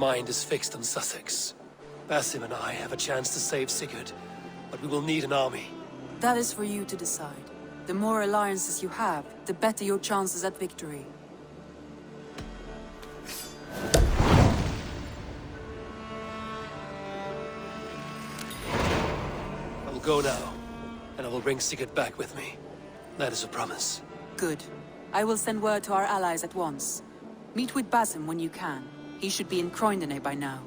mind is fixed on Sussex. Basim and I have a chance to save Sigurd, but we will need an army. That is for you to decide. The more alliances you have, the better your chances at victory. I will go now, and I will bring Sigurd back with me. That is a promise. Good. I will send word to our allies at once. Meet with Basim when you can. He should be in Croydon by now.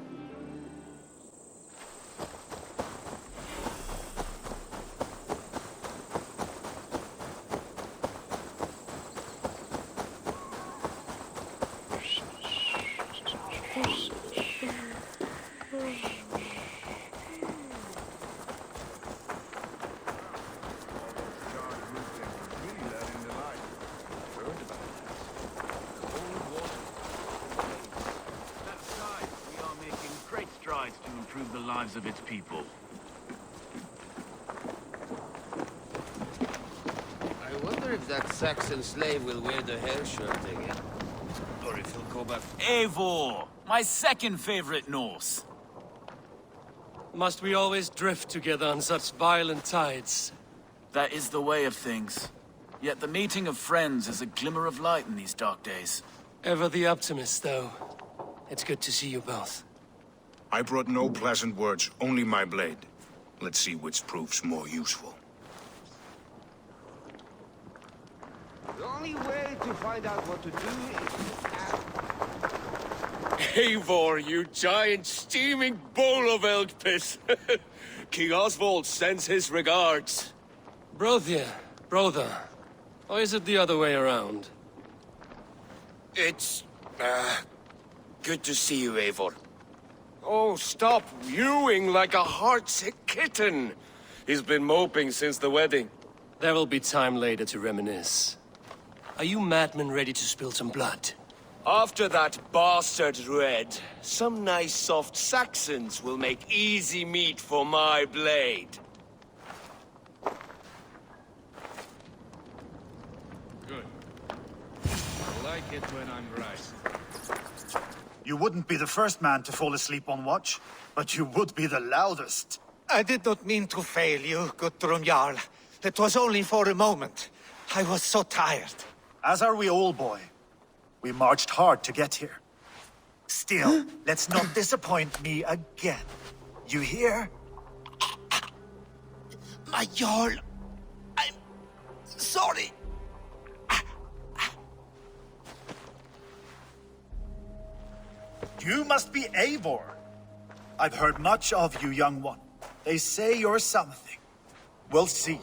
Of its people. I wonder if that Saxon slave will wear the hair shirt again. Or if he'll go back... Eivor! My second favorite Norse. Must we always drift together on such violent tides? That is the way of things. Yet the meeting of friends is a glimmer of light in these dark days. Ever the optimist, though. It's good to see you both. I brought no pleasant words, only my blade. Let's see which proves more useful. The only way to find out what to do is... Eivor, you giant steaming bowl of elk piss! King Oswald sends his regards. Brothia, brother. Or is it the other way around? It's... good to see you, Eivor. Oh, stop mewing like a heartsick kitten. He's been moping since the wedding. There will be time later to reminisce. Are you madmen ready to spill some blood? After that bastard Red, some nice soft Saxons will make easy meat for my blade. Good. I like it when I'm right. You wouldn't be the first man to fall asleep on watch, but you would be the loudest. I did not mean to fail you, Guthrum Jarl. It was only for a moment. I was so tired. As are we all, boy. We marched hard to get here. Still, let's not disappoint me again. You hear? My Jarl, I'm sorry. You must be Eivor. I've heard much of you, young one. They say you're something. We'll see.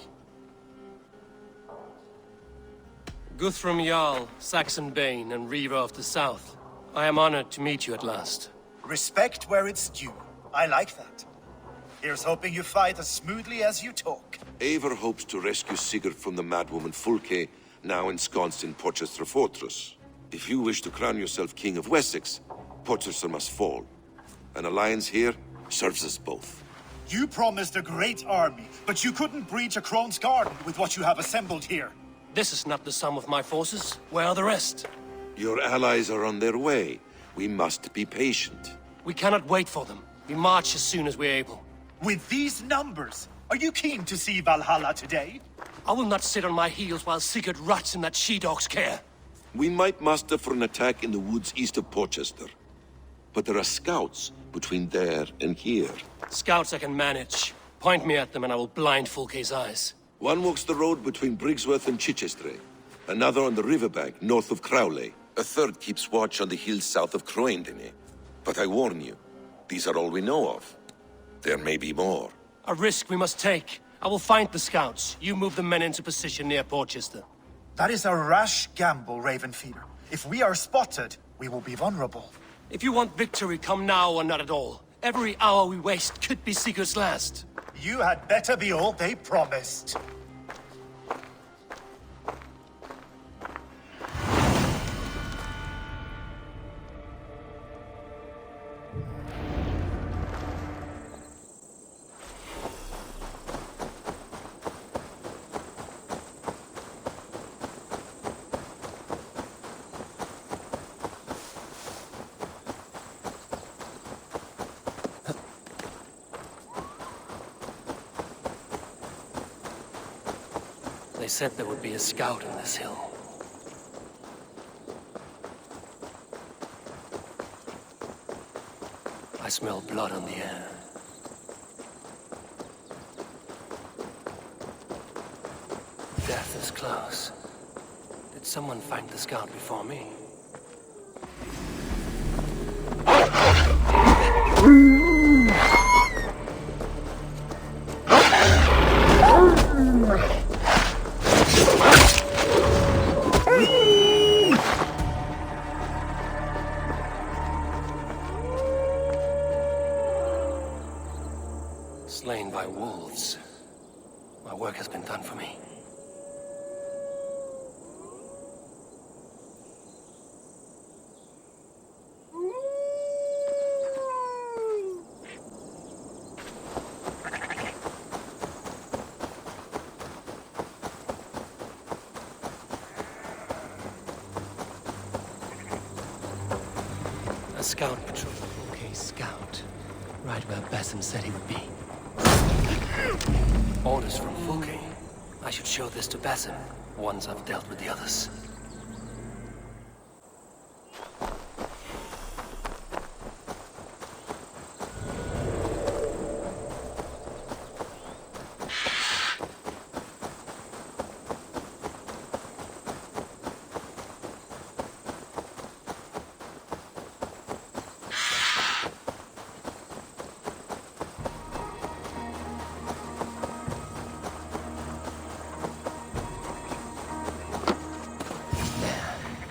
Guthrum Jarl, Saxon Bane, and Reaver of the South. I am honored to meet you at last. Respect where it's due. I like that. Here's hoping you fight as smoothly as you talk. Eivor hopes to rescue Sigurd from the madwoman Fulke, now ensconced in Portchester Fortress. If you wish to crown yourself King of Wessex, Portchester must fall. An alliance here serves us both. You promised a great army, but you couldn't breach a Crone's Garden with what you have assembled here. This is not the sum of my forces. Where are the rest? Your allies are on their way. We must be patient. We cannot wait for them. We march as soon as we're able. With these numbers, are you keen to see Valhalla today? I will not sit on my heels while Sigurd rots in that she-dog's care. We might muster for an attack in the woods east of Portchester. But there are scouts between there and here. Scouts I can manage. Point me at them and I will blind Fulke's eyes. One walks the road between Briggsworth and Chichester. Another on the riverbank north of Crowley. A third keeps watch on the hills south of Croydon. But I warn you, these are all we know of. There may be more. A risk we must take. I will find the scouts. You move the men into position near Portchester. That is a rash gamble, Ravenfeeder. If we are spotted, we will be vulnerable. If you want victory, come now or not at all. Every hour we waste could be Sigurd's last. You had better be all they promised. said there would be a scout on this hill. I smell blood on the air. Death is close. Did someone find the scout before me? Slain by wolves. My work has been done for me. A scout patrol. Okay, scout. Right where Basim said he would be. Orders from Fulke. I should show this to Basim once I've dealt with the others.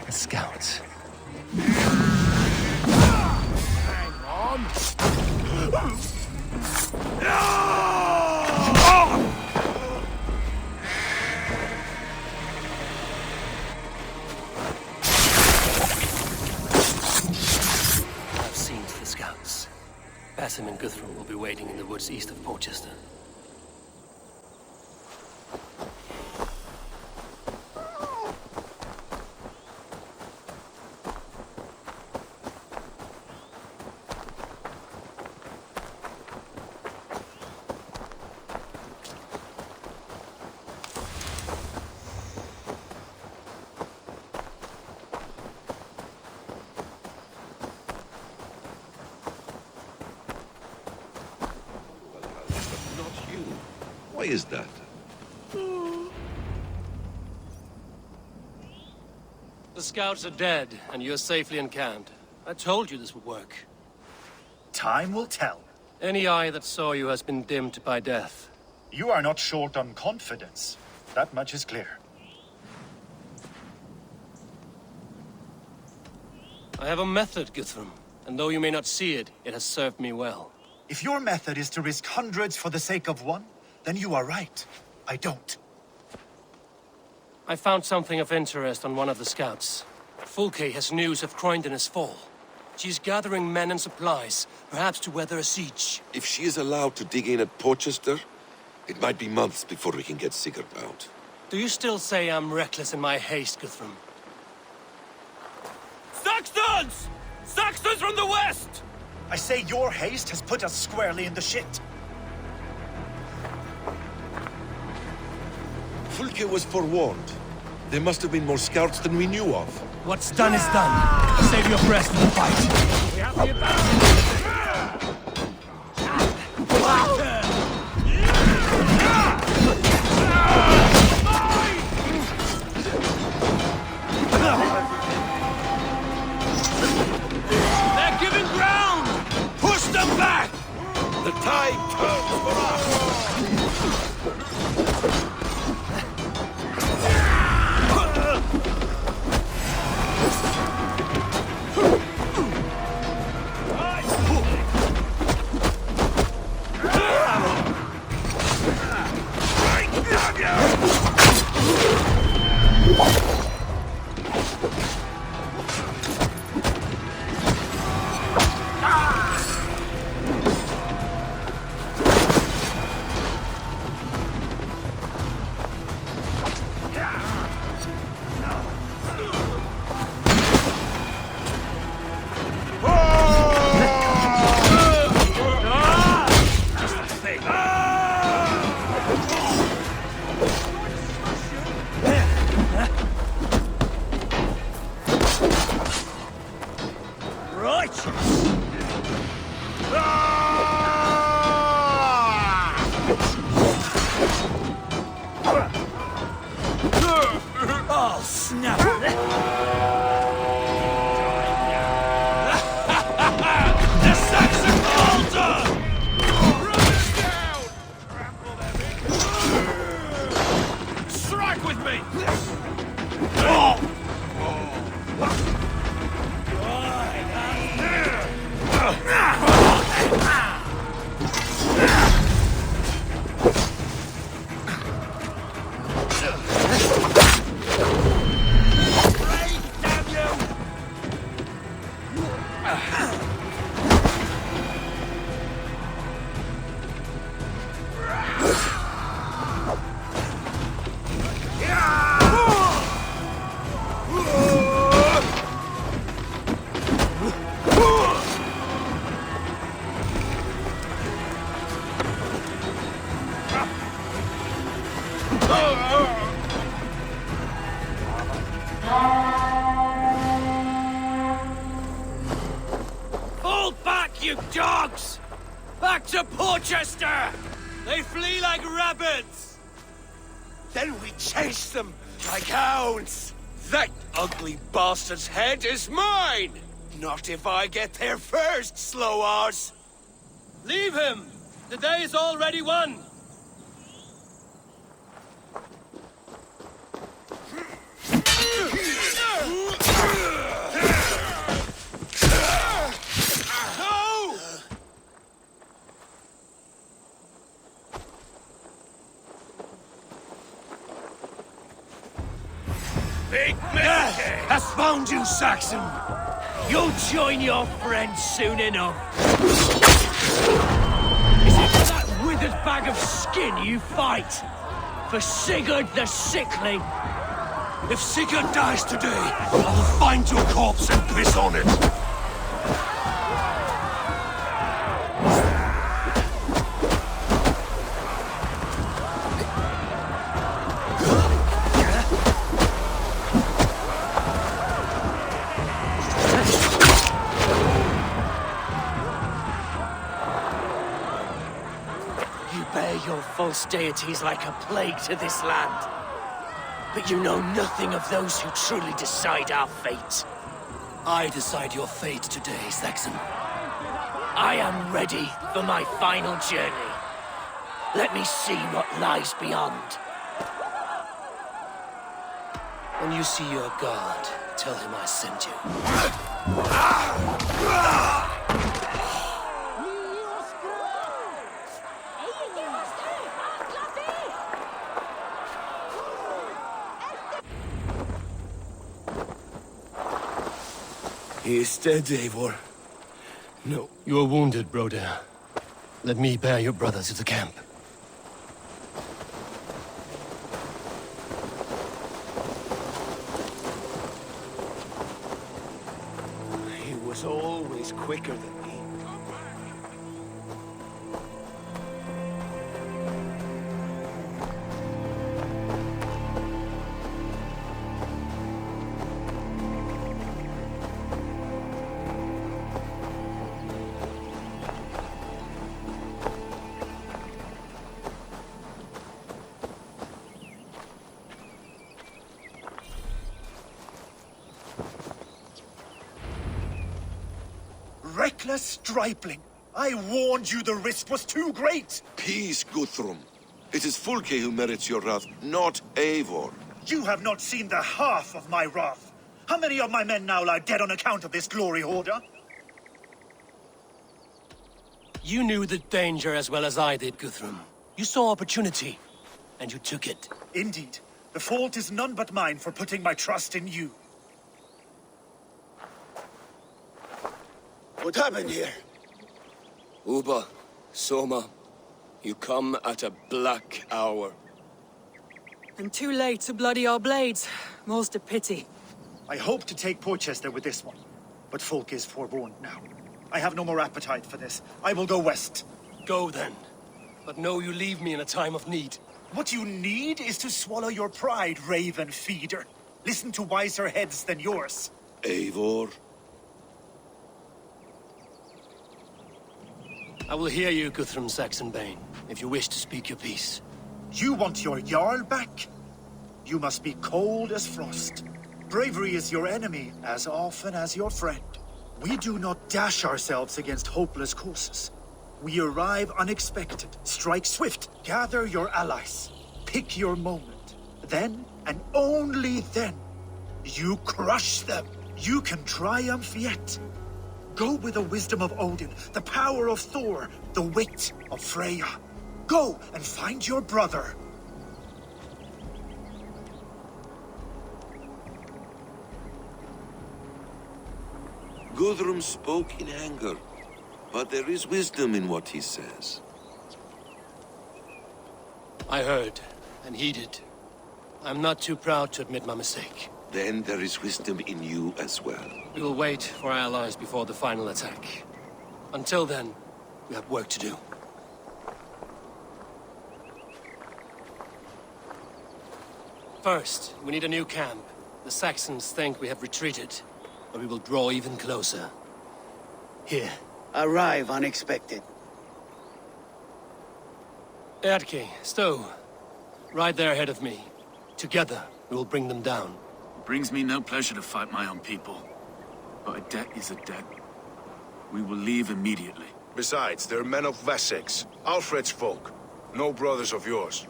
Scouts. I've seen to the scouts. Basim and Guthrum will be waiting in the woods east of Portchester. Why is that? The scouts are dead, and you're safely encamped. I told you this would work. Time will tell. Any eye that saw you has been dimmed by death. You are not short on confidence. That much is clear. I have a method, Guthrum, and though you may not see it, it has served me well. If your method is to risk hundreds for the sake of one, then you are right. I don't. I found something of interest on one of the scouts. Fulke has news of Croydon's fall. She's gathering men and supplies, perhaps to weather a siege. If she is allowed to dig in at Portchester, it might be months before we can get Sigurd out. Do you still say I'm reckless in my haste, Guthrum? Saxons! Saxons from the west! I say your haste has put us squarely in the shit. Fulke was forewarned. There must have been more scouts than we knew of. What's done is done. Save your breath for the fight. We have the advantage! They're giving ground! Push them back! The tide turns for us! you dogs! Back to Portchester! They flee like rabbits! Then we chase them like hounds. That ugly bastard's head is mine! Not if I get there first, slow arse! Leave him! The day is already won! No! Big Death has found you, Saxon! You'll join your friends soon enough! Is it for that withered bag of skin you fight? For Sigurd the Sickly? If Sigurd dies today, I will find your corpse and piss on it! Your false deities like a plague to this land. But you know nothing of those who truly decide our fate. I decide your fate today, Saxon. I am ready for my final journey. Let me see what lies beyond. When you see your god, tell him I sent you. He is dead, Eivor. No, you are wounded, Broder. Let me bear your brother to the camp. He was always quicker than me. Reckless stripling! I warned you the risk was too great! Peace, Guthrum. It is Fulke who merits your wrath, not Eivor. You have not seen the half of my wrath. How many of my men now lie dead on account of this glory hoarder? You knew the danger as well as I did, Guthrum. You saw opportunity, and you took it. Indeed. The fault is none but mine for putting my trust in you. What happened here? Uba, Soma, you come at a black hour. And too late to bloody our blades. Most a pity. I hope to take Portchester with this one, but Folk is forewarned now. I have no more appetite for this. I will go west. Go then. But know you leave me in a time of need. What you need is to swallow your pride, raven feeder. Listen to wiser heads than yours. Eivor? I will hear you, Guthrum Saxonbane, if you wish to speak your piece. You want your Jarl back? You must be cold as frost. Bravery is your enemy as often as your friend. We do not dash ourselves against hopeless courses. We arrive unexpected, strike swift, gather your allies, pick your moment. Then, and only then, you crush them. You can triumph yet. Go with the wisdom of Odin, the power of Thor, the wit of Freya. Go and find your brother. Guthrum spoke in anger, but there is wisdom in what he says. I heard, and heeded. I'm not too proud to admit my mistake. Then there is wisdom in you as well. We will wait for our allies before the final attack. Until then, we have work to do. First, we need a new camp. The Saxons think we have retreated, but we will draw even closer. Here, arrive unexpected. Erke, Stowe. Right there ahead of me. Together, we will bring them down. It brings me no pleasure to fight my own people. But a debt is a debt. We will leave immediately. Besides, they're men of Wessex, Alfred's folk. No brothers of yours.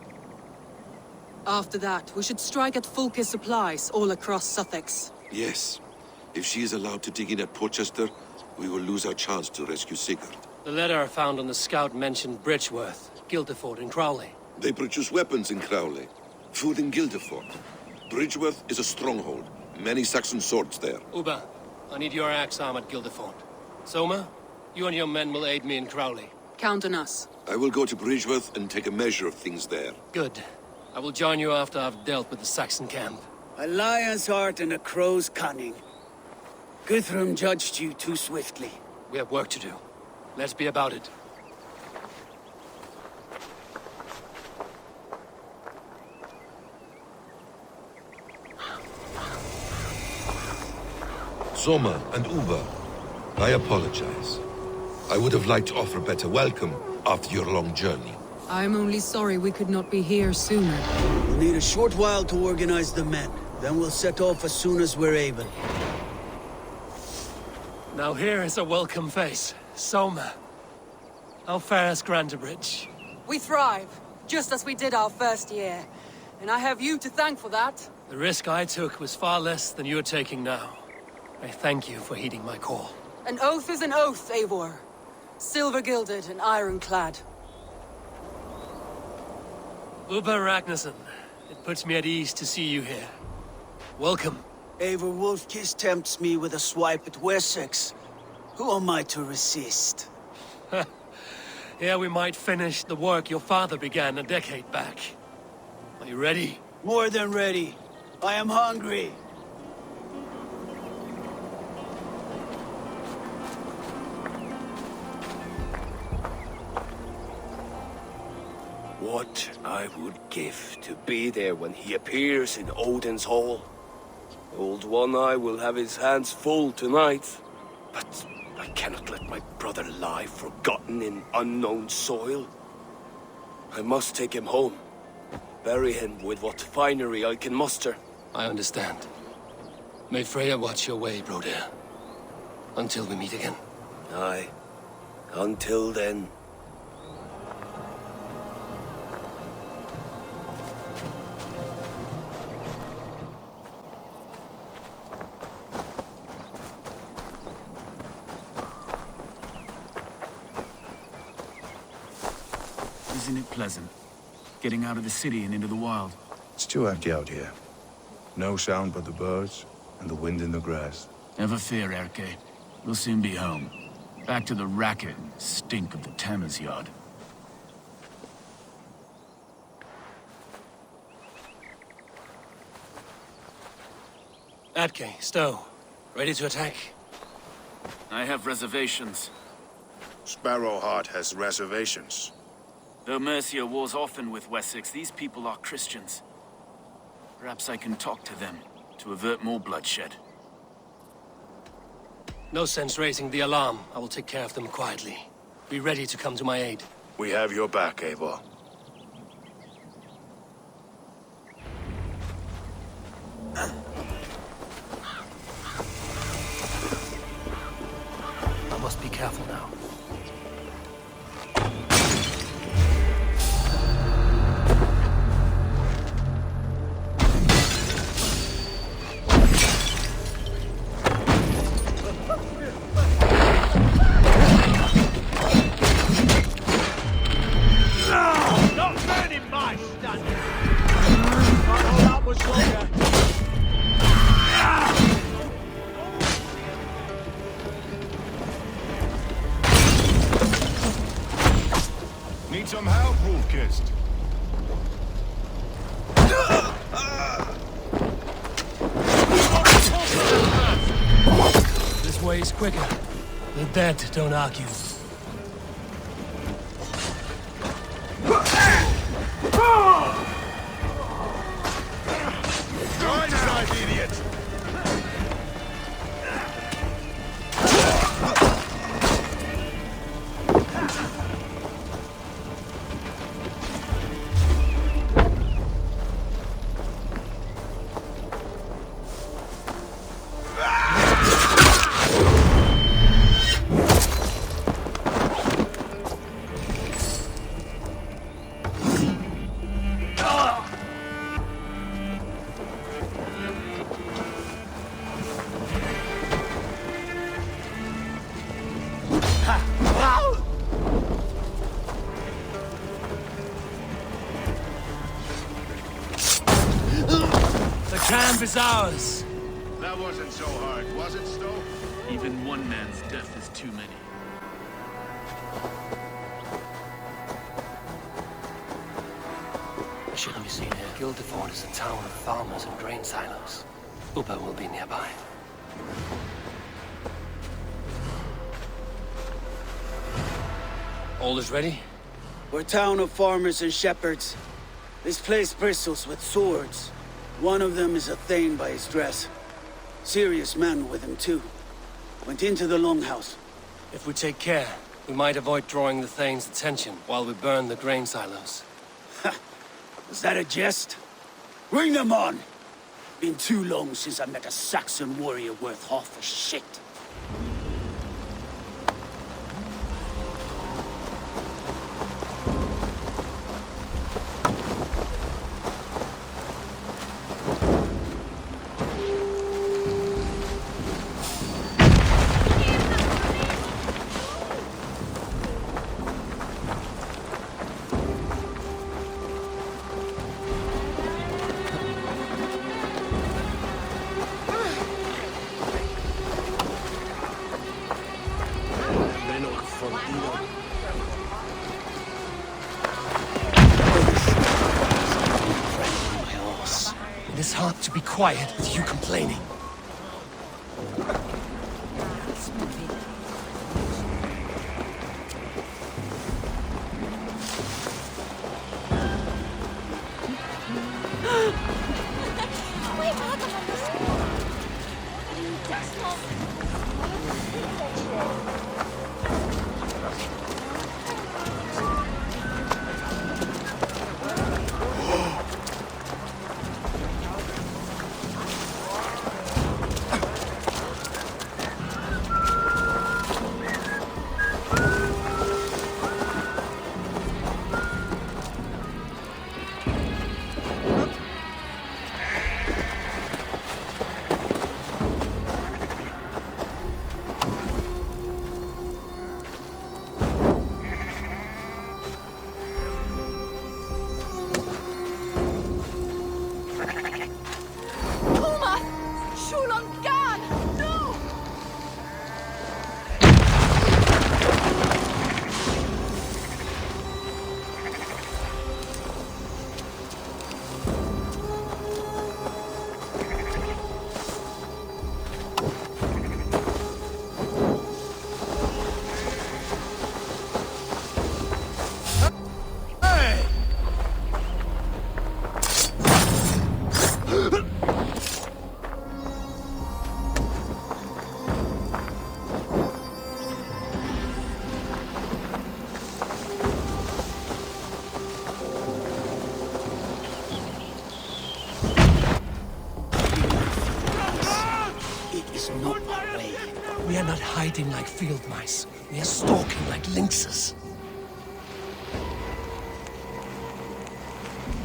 After that, we should strike at Fulke's supplies all across Sussex. Yes. If she is allowed to dig in at Portchester, we will lose our chance to rescue Sigurd. The letter I found on the scout mentioned Bridgeworth, Guildeford, and Crowley. They produce weapons in Crowley, food in Guildeford. Bridgeworth is a stronghold. Many Saxon swords there. Uba, I need your axe arm at Guildeford. Soma, you and your men will aid me in Crowley. Count on us. I will go to Bridgeworth and take a measure of things there. Good. I will join you after I've dealt with the Saxon camp. A lion's heart and a crow's cunning. Guthrum judged you too swiftly. We have work to do. Let's be about it. Soma and Uba, I apologize. I would have liked to offer a better welcome after your long journey. I'm only sorry we could not be here sooner. We'll need a short while to organize the men. Then we'll set off as soon as we're able. Now here is a welcome face. Soma. How fares Grantebridge? We thrive, just as we did our first year. And I have you to thank for that. The risk I took was far less than you're taking now. I thank you for heeding my call. An oath is an oath, Eivor. Silver-gilded and ironclad. Uba Ragnarsson, it puts me at ease to see you here. Welcome. Eivor Wolfkiss tempts me with a swipe at Wessex. Who am I to resist? Here we might finish the work your father began a decade back. Are you ready? More than ready. I am hungry. What I would give to be there when he appears in Odin's Hall. Old One-Eye will have his hands full tonight. But I cannot let my brother lie forgotten in unknown soil. I must take him home. Bury him with what finery I can muster. I understand. May Freya watch your way, Broder. Until we meet again. Aye. Until then. Isn't it pleasant? Getting out of the city and into the wild. It's too empty out here. No sound but the birds and the wind in the grass. Never fear, Erke. We'll soon be home. Back to the racket and stink of the tanner's yard. Atke, Stowe. Ready to attack? I have reservations. Sparrowheart has reservations. Though Mercia wars often with Wessex, these people are Christians. Perhaps I can talk to them to avert more bloodshed. No sense raising the alarm. I will take care of them quietly. Be ready to come to my aid. We have your back, Eivor. I must be careful now. Need some help, Wolfkist? This way is quicker. The dead don't argue. Right side, idiot! move is ours. That wasn't so hard, was it, Stowe? Even one man's death is too many. I shouldn't be seen here. Guildeford is a town of farmers and grain silos. Ubba will be nearby. All is ready? We're a town of farmers and shepherds. This place bristles with swords. One of them is a Thane by his dress. Serious man with him, too. Went into the longhouse. If we take care, we might avoid drawing the Thane's attention while we burn the grain silos. Ha! Was that a jest? Bring them on! Been too long since I met a Saxon warrior worth half a shit. It's hard to be quiet with you complaining. We are not hiding like field mice. We are stalking like lynxes.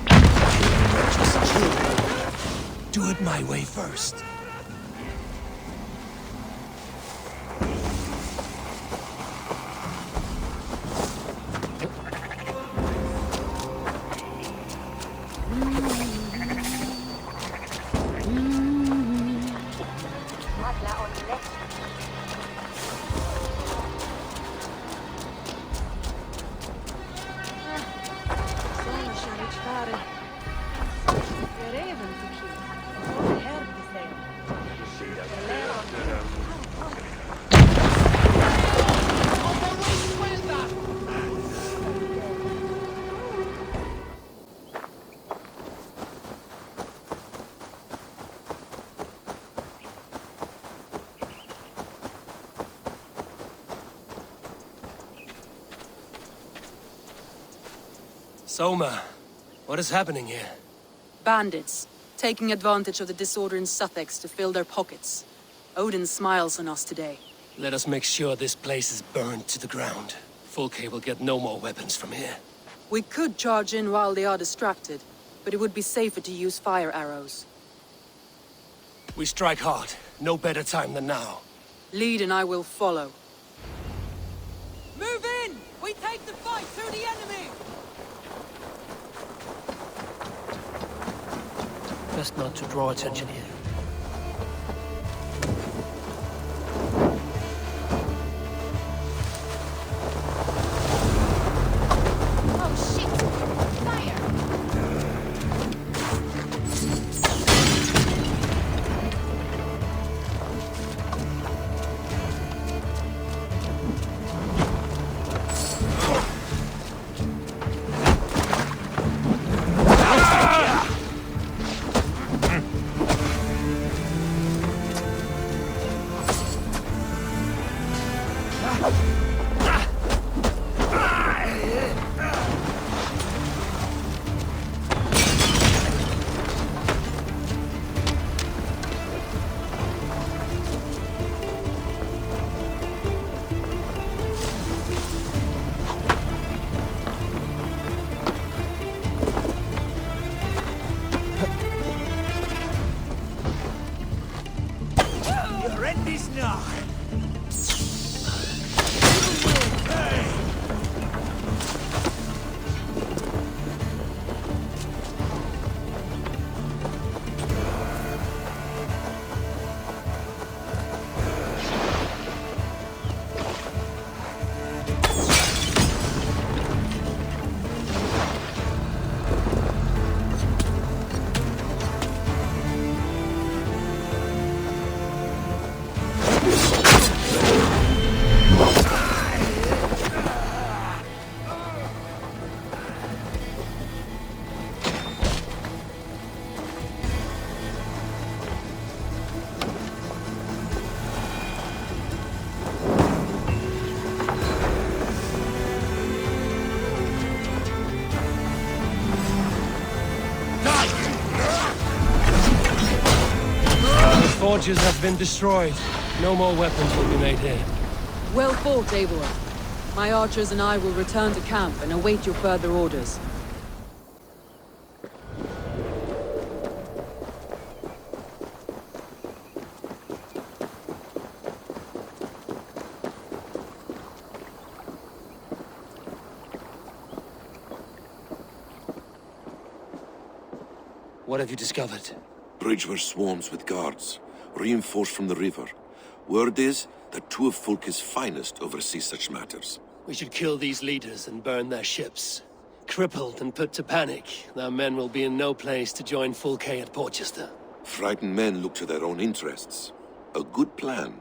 Just kill them. Do it my way first. Soma, what is happening here? Bandits, taking advantage of the disorder in Sussex to fill their pockets. Odin smiles on us today. Let us make sure this place is burned to the ground. Fulke will get no more weapons from here. We could charge in while they are distracted, but it would be safer to use fire arrows. We strike hard. No better time than now. Lead and I will follow. Move in! We take the fight through the enemy! Best not to draw attention here. Forges have been destroyed. No more weapons will be made here. Well fought, Eivor. My archers and I will return to camp and await your further orders. What have you discovered? Bridge were swarms with guards, reinforced from the river. Word is that two of Fulke's finest oversee such matters. We should kill these leaders and burn their ships. Crippled and put to panic, their men will be in no place to join Fulke at Portchester. Frightened men look to their own interests. A good plan.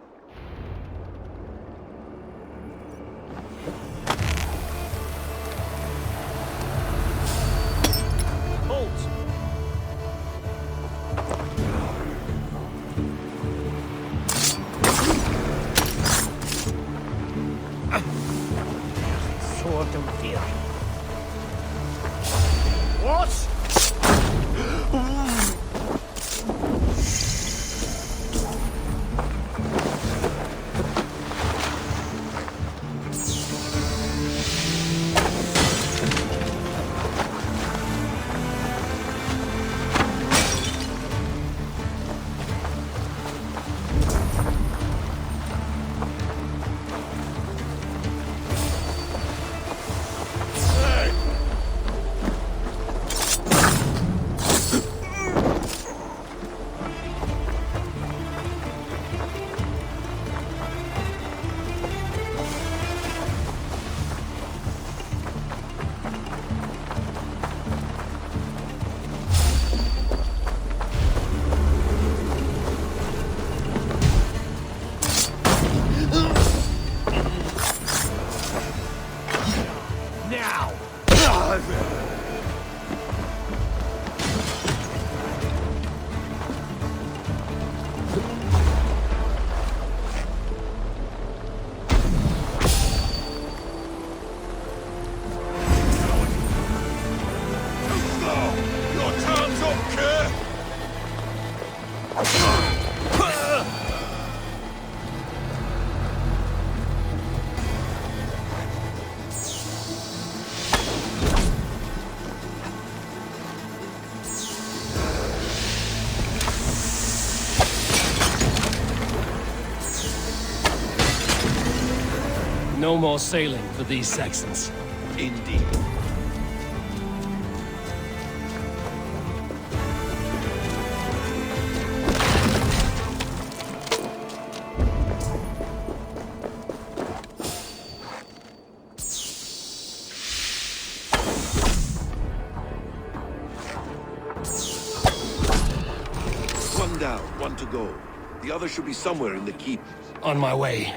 No more sailing for these Saxons. Indeed. one to go. The other should be somewhere in the keep. On my way.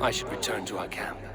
I should return to our camp.